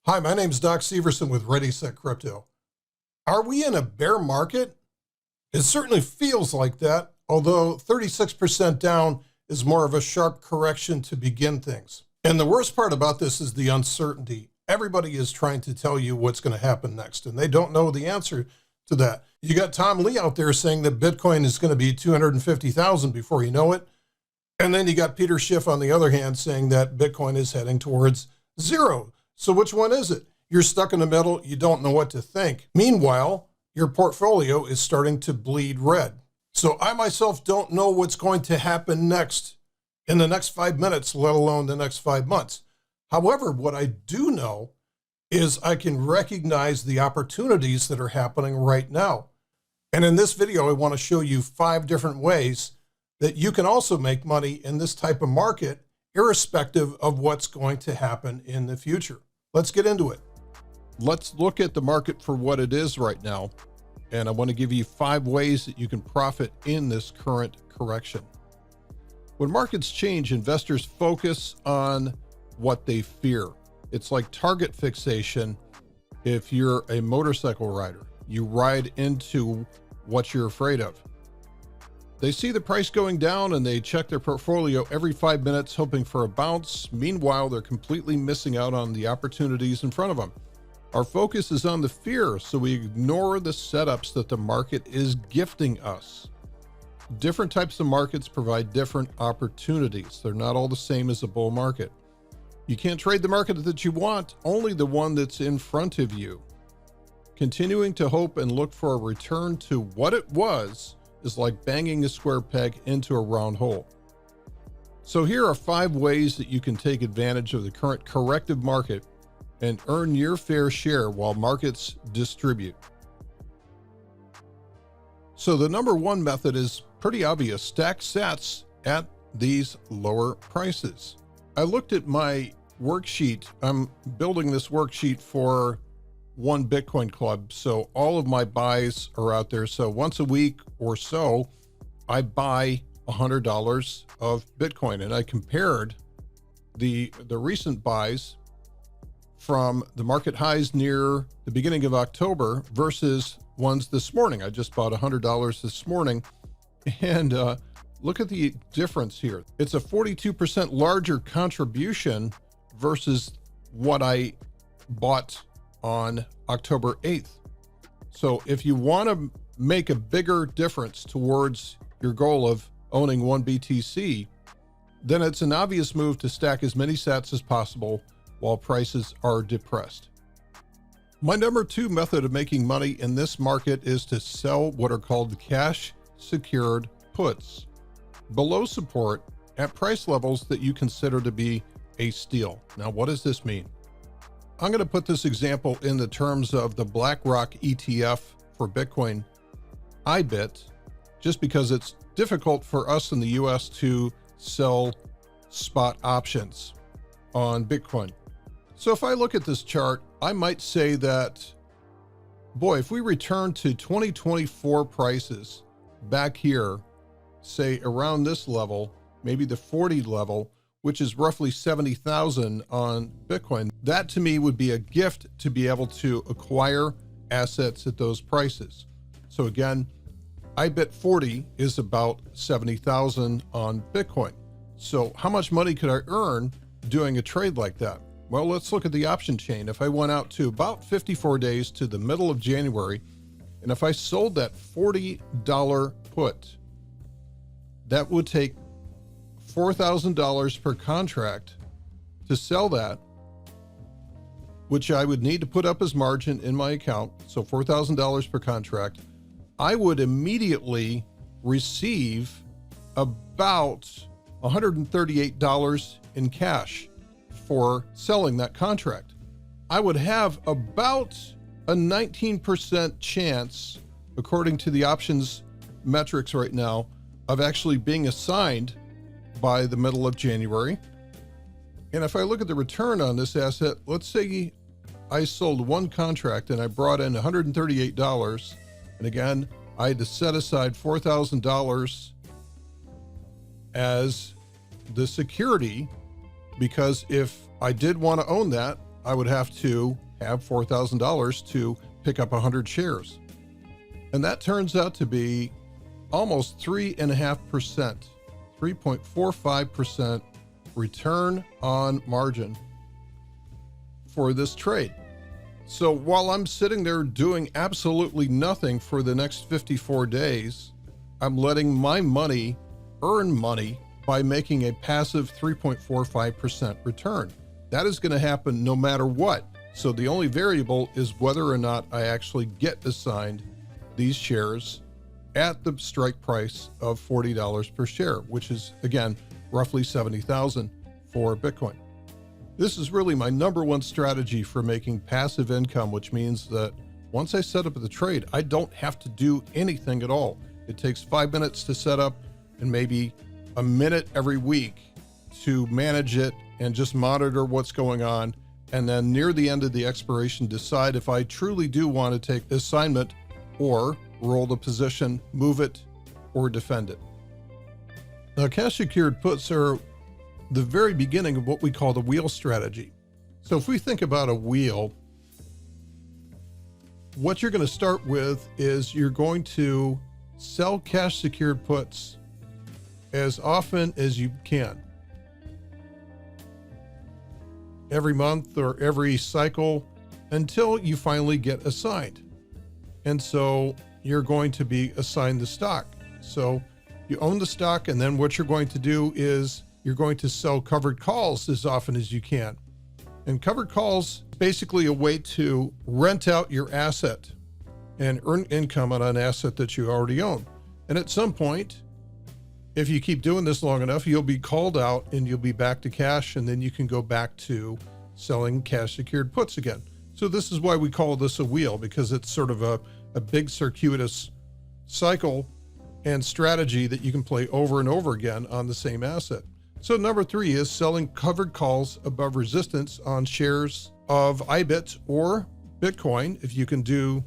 Hi, my name is Doc Severson with Ready Set Crypto. Are we in a bear market? It certainly feels like that, although 36% down is more of a sharp correction to begin things. And the worst part about this is the uncertainty. Everybody is trying to tell you what's going to happen next, and they don't know the answer to that. You got Tom Lee out there saying that Bitcoin is going to be 250,000 before you know it. And then you got Peter Schiff on the other hand saying that Bitcoin is heading towards zero. So which one is it? You're stuck in the middle. You don't know what to think. Meanwhile, your portfolio is starting to bleed red. So I myself don't know what's going to happen next in the next 5 minutes, let alone the next 5 months. However, what I do know is I can recognize the opportunities that are happening right now. And in this video, I want to show you 5 different ways that you can also make money in this type of market, irrespective of what's going to happen in the future. Let's get into it. Let's look at the market for what it is right now. And I want to give you 5 ways that you can profit in this current correction. When markets change, investors focus on what they fear. It's like target fixation. If you're a motorcycle rider, you ride into what you're afraid of. They see the price going down and they check their portfolio every 5 minutes, hoping for a bounce. Meanwhile, they're completely missing out on the opportunities in front of them. Our focus is on the fear, so we ignore the setups that the market is gifting us. Different types of markets provide different opportunities. They're not all the same as a bull market. You can't trade the market that you want, only the one that's in front of you. Continuing to hope and look for a return to what it was is like banging a square peg into a round hole. So here are 5 ways that you can take advantage of the current corrective market and earn your fair share while markets distribute. So the number 1 method is pretty obvious: stack sats at these lower prices. I looked at my worksheet. I'm building this worksheet for One Bitcoin Club, so all of my buys are out there. So once a week or so, I buy $100 of Bitcoin, and I compared the recent buys from the market highs near the beginning of October versus ones this morning. I just bought $100 this morning, and look at the difference here. It's a 42% larger contribution versus what I bought on October 8th. So if you want to make a bigger difference towards your goal of owning 1 BTC, then it's an obvious move to stack as many sats as possible while prices are depressed. My number 2 method of making money in this market is to sell what are called cash secured puts below support at price levels that you consider to be a steal. Now, what does this mean? I'm going to put this example in the terms of the BlackRock ETF for Bitcoin, IBIT, just because it's difficult for us in the US to sell spot options on Bitcoin. So if I look at this chart, I might say that, boy, if we return to 2024 prices back here, say around this level, maybe the 40 level, which is roughly 70,000 on Bitcoin, that to me would be a gift to be able to acquire assets at those prices. So again, IBIT 40 is about 70,000 on Bitcoin. So how much money could I earn doing a trade like that? Well, let's look at the option chain. If I went out to about 54 days to the middle of January, and if I sold that $40 put, that would take $4,000 per contract to sell that, which I would need to put up as margin in my account. So $4,000 per contract. I would immediately receive about $138 in cash for selling that contract. I would have about a 19% chance, according to the options metrics right now, of actually being assigned by the middle of January. And if I look at the return on this asset, let's say I sold 1 contract and I brought in $138. And again, I had to set aside $4,000 as the security, because if I did want to own that, I would have to have $4,000 to pick up 100 shares. And that turns out to be almost 3.5%, 3.45% return on margin for this trade. So while I'm sitting there doing absolutely nothing for the next 54 days, I'm letting my money earn money by making a passive 3.45% return. That is going to happen no matter what. So the only variable is whether or not I actually get assigned these shares at the strike price of $40 per share, which is, again, roughly $70,000 for Bitcoin. This is really my number one strategy for making passive income, which means that once I set up the trade, I don't have to do anything at all. It takes 5 minutes to set up and maybe a minute every week to manage it and just monitor what's going on. And then near the end of the expiration, decide if I truly do want to take assignment or roll the position, move it, or defend it. Now, cash secured puts are the very beginning of what we call the wheel strategy. So if we think about a wheel, what you're going to start with is you're going to sell cash secured puts as often as you can. Every month or every cycle until you finally get assigned. And so you're going to be assigned the stock. So you own the stock, and then what you're going to do is you're going to sell covered calls as often as you can. And covered calls, basically a way to rent out your asset and earn income on an asset that you already own. And at some point, if you keep doing this long enough, you'll be called out and you'll be back to cash, and then you can go back to selling cash secured puts again. So this is why we call this a wheel, because it's sort of a big circuitous cycle and strategy that you can play over and over again on the same asset. So number 3 is selling covered calls above resistance on shares of IBIT or Bitcoin, if you can do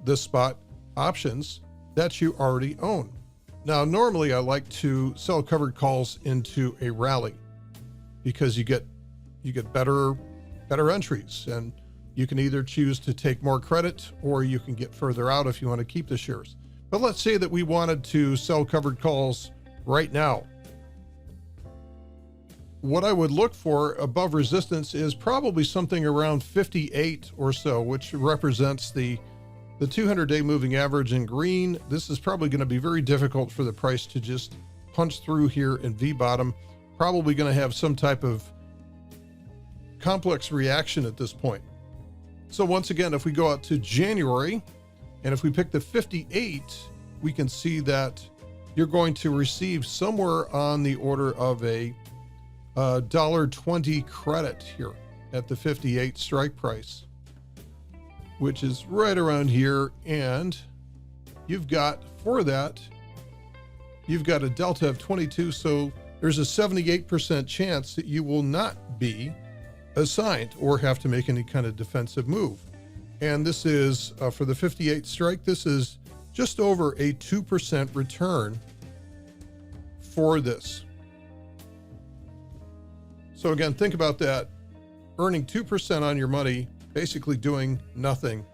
the spot options that you already own. Now, normally I like to sell covered calls into a rally because you get better entries, and you can either choose to take more credit or you can get further out if you want to keep the shares. But let's say that we wanted to sell covered calls right now. What I would look for above resistance is probably something around 58 or so, which represents the 200-day moving average in green. This is probably going to be very difficult for the price to just punch through here in V-bottom. Probably going to have some type of complex reaction at this point. So once again, if we go out to January, and if we pick the 58, we can see that you're going to receive somewhere on the order of a $1.20 credit here at the 58 strike price, which is right around here. And you've got, for that, you've got a delta of 22. So there's a 78% chance that you will not be assigned or have to make any kind of defensive move. And this is for the 58 strike, this is just over a 2% return for this. So again, think about that. Earning 2% on your money, basically doing nothing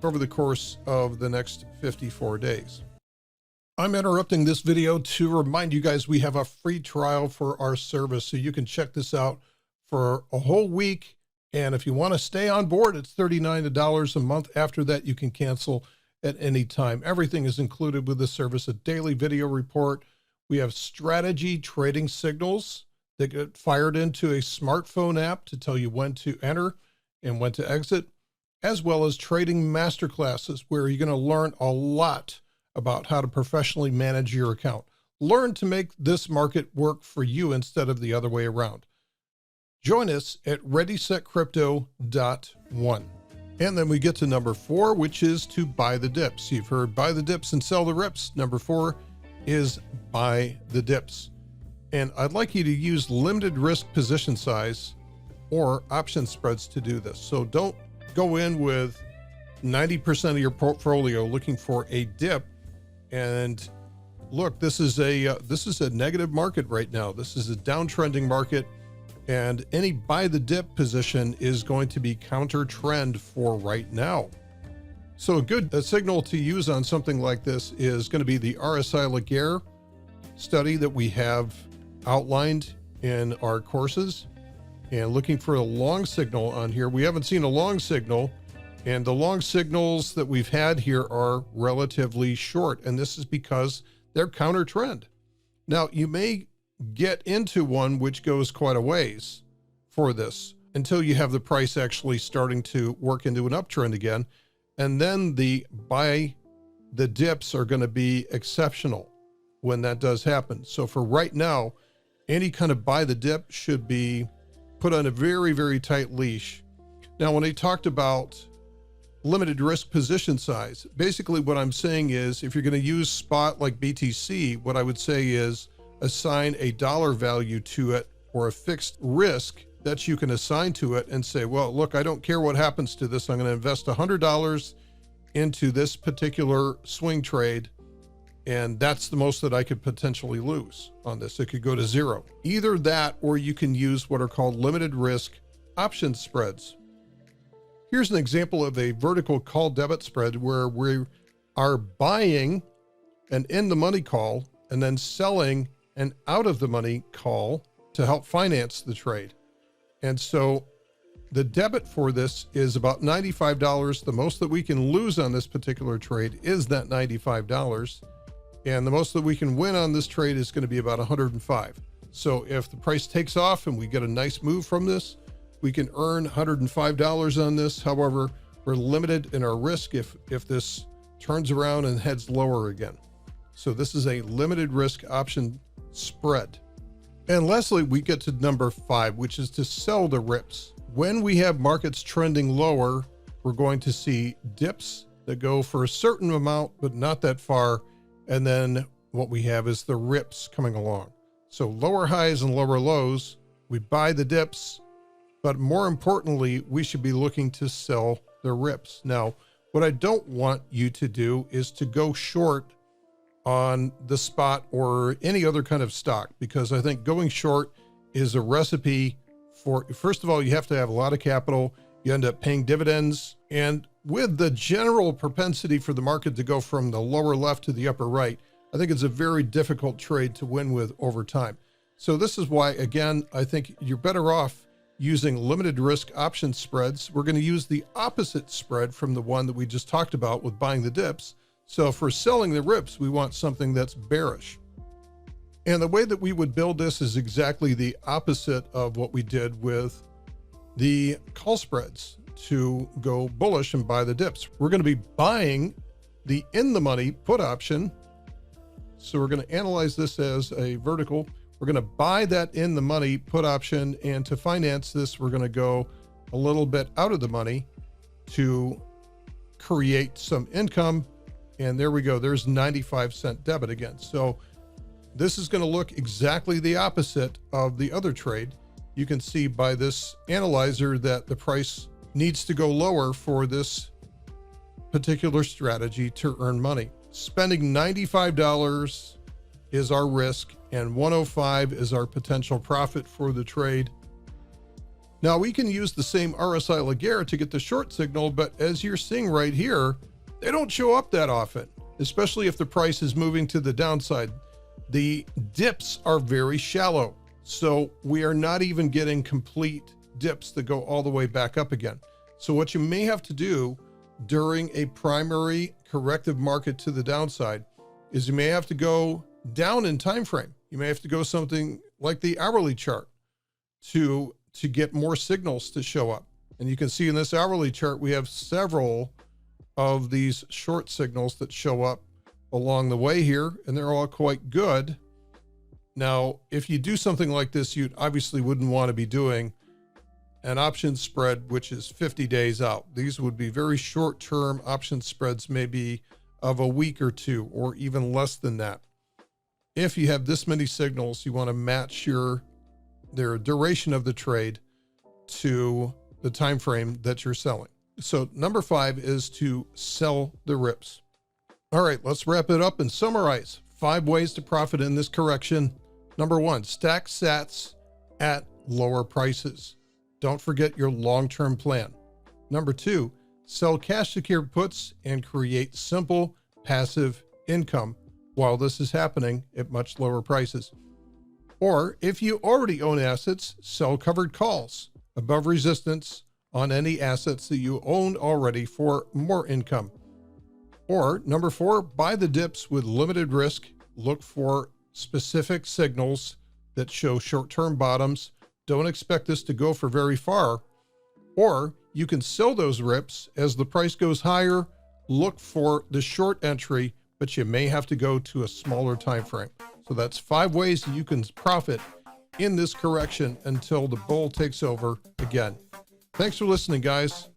over the course of the next 54 days. I'm interrupting this video to remind you guys we have a free trial for our service, so you can check this out for a whole week. And if you want to stay on board, it's $39 a month. After that, you can cancel at any time. Everything is included with the service: a daily video report. We have strategy trading signals that get fired into a smartphone app to tell you when to enter and when to exit, as well as trading masterclasses where you're going to learn a lot about how to professionally manage your account. Learn to make this market work for you instead of the other way around. Join us at readysetcrypto.one. And then we get to number 4, which is to buy the dips. You've heard buy the dips and sell the rips. Number 4 is buy the dips. And I'd like you to use limited risk position size or option spreads to do this. So don't go in with 90% of your portfolio looking for a dip. And look, this is a negative market right now. This is a downtrending market. And any buy the dip position is going to be counter trend for right now. So a good signal to use on something like this is going to be the RSI Laguerre study that we have outlined in our courses, and looking for a long signal on here. We haven't seen a long signal, and the long signals that we've had here are relatively short, and this is because they're counter trend. Now, you may get into one which goes quite a ways for this until you have the price actually starting to work into an uptrend again. And then the buy the dips are going to be exceptional when that does happen. So for right now, any kind of buy the dip should be put on a very, very tight leash. Now, when I talked about limited risk position size, basically what I'm saying is if you're going to use spot like BTC, what I would say is assign a dollar value to it or a fixed risk that you can assign to it and say, well, look, I don't care what happens to this. I'm going to invest $100 into this particular swing trade, and that's the most that I could potentially lose on this. It could go to zero. Either that, or you can use what are called limited risk option spreads. Here's an example of a vertical call debit spread where we are buying an in the money call and then selling an out of the money call to help finance the trade. And so the debit for this is about $95. The most that we can lose on this particular trade is that $95. And the most that we can win on this trade is going to be about 105. So if the price takes off and we get a nice move from this, we can earn $105 on this. However, we're limited in our risk if this turns around and heads lower again. So this is a limited risk option spread. And lastly, we get to number 5, which is to sell the rips. When we have markets trending lower, we're going to see dips that go for a certain amount, but not that far. And then what we have is the rips coming along. So lower highs and lower lows, we buy the dips, but more importantly, we should be looking to sell the rips. Now, what I don't want you to do is to go short on the spot or any other kind of stock, because I think going short is a recipe for, first of all, you have to have a lot of capital. You end up paying dividends. And with the general propensity for the market to go from the lower left to the upper right, I think it's a very difficult trade to win with over time. So this is why, again, I think you're better off using limited risk option spreads. We're going to use the opposite spread from the one that we just talked about with buying the dips. So for selling the rips, we want something that's bearish. And the way that we would build this is exactly the opposite of what we did with the call spreads to go bullish and buy the dips. We're going to be buying the in the money put option. So we're going to analyze this as a vertical. We're going to buy that in the money put option. And to finance this, we're going to go a little bit out of the money to create some income. And there we go. There's 95-cent debit again. So this is going to look exactly the opposite of the other trade. You can see by this analyzer that the price needs to go lower for this particular strategy to earn money. Spending $95 is our risk and 105 is our potential profit for the trade. Now we can use the same RSI Laguerre to get the short signal, but as you're seeing right here, they don't show up that often, especially if the price is moving to the downside. The dips are very shallow, so we are not even getting complete dips that go all the way back up again. So what you may have to do during a primary corrective market to the downside is you may have to go down in time frame. You may have to go something like the hourly chart to get more signals to show up. And you can see in this hourly chart, we have several of these short signals that show up along the way here, and they're all quite good. Now, if you do something like this, you obviously wouldn't want to be doing an option spread, which is 50 days out. These would be very short-term option spreads, maybe of a week or two, or even less than that. If you have this many signals, you want to match their duration of the trade to the time frame that you're selling. So number 5 is to sell the rips. All right, let's wrap it up and summarize 5 ways to profit in this correction. Number 1, stack sats at lower prices. Don't forget your long-term plan. Number 2, sell cash secured puts and create simple passive income while this is happening at much lower prices. Or if you already own assets, sell covered calls above resistance on any assets that you owned already for more income. Or number 4, buy the dips with limited risk. Look for specific signals that show short-term bottoms. Don't expect this to go for very far. Or you can sell those rips as the price goes higher. Look for the short entry, but you may have to go to a smaller time frame. So that's 5 ways that you can profit in this correction until the bull takes over again. Thanks for listening, guys.